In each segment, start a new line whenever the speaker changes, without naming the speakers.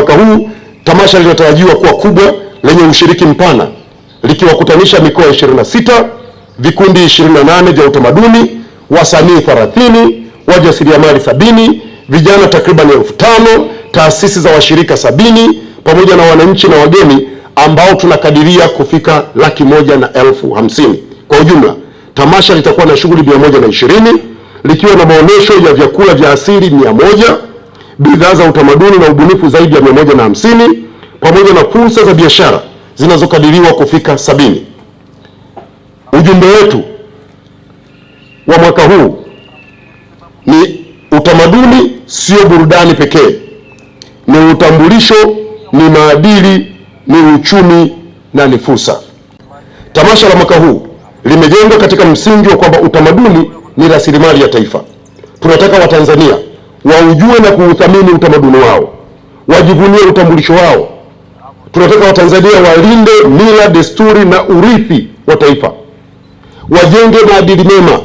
mwaka huu tamasha linatarajiwa kuwa kubwa, lenye ushiriki mpana, likiwakutanisha mikoa 26, vikundi 28 vya utamaduni, wasanii 30, wajasiriamali 70, vijana takriban 5,000, taasisi za washirika 70, pamoja na wananchi na wageni ambao tunakadiria kufika 150,000. Kwa ujumla, tamasha litakuwa na shughuli 120, likiwa na maonyesho ya vyakula vya asili 100, bidhaa za utamaduni na ubunifu zaidi ya 150, pamoja na fursa za biashara zinazokadiriwa kufika 70. Ujumbe wetu wa mwaka huu ni utamaduni sio burudani pekee, ni utambulisho, ni maadili, ni uchumi na ni fursa. Tamasha la mwaka huu limejengwa katika msingi wa kwamba utamaduni ni rasilimali ya taifa. Tunataka Watanzania waujue na kuuthamini utamaduni wao, wajivunie utambulisho wao. Tunataka Watanzania walinde mila, desturi na urithi wa taifa, wajenge maadili mema.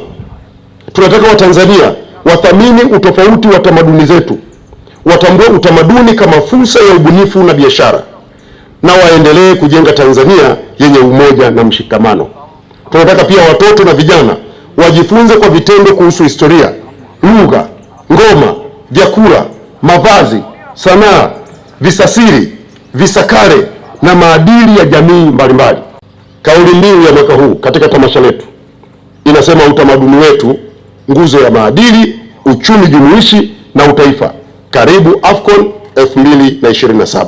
Tunataka Watanzania wathamini utofauti wa tamaduni zetu, watambue utamaduni kama fursa ya ubunifu na biashara, na waendelee kujenga Tanzania yenye umoja na mshikamano. Tunataka pia watoto na vijana wajifunze kwa vitendo kuhusu historia, lugha, ngoma, vyakula, mavazi, sanaa, visasiri, visakare na maadili ya jamii mbalimbali. Kauli mbiu ya mwaka huu katika tamasha letu inasema utamaduni wetu, nguzo ya maadili, uchumi jumuishi na utaifa. Karibu AFCON 2027.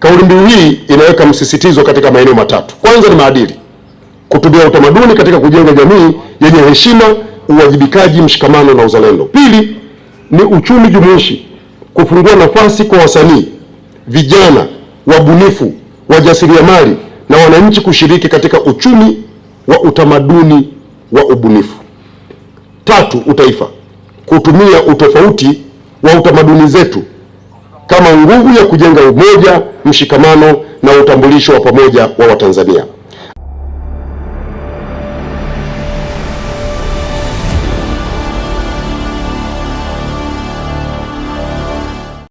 Kauli mbiu hii inaweka msisitizo katika maeneo matatu. Kwanza ni maadili, kutumia utamaduni katika kujenga jamii yenye heshima, uwajibikaji, mshikamano na uzalendo. Pili ni uchumi jumuishi, kufungua nafasi kwa wasanii, vijana, wabunifu, wajasiriamali na wananchi kushiriki katika uchumi wa utamaduni wa ubunifu. Tatu, utaifa, kutumia utofauti wa utamaduni zetu kama nguvu ya kujenga umoja, mshikamano na utambulisho wa pamoja wa Watanzania.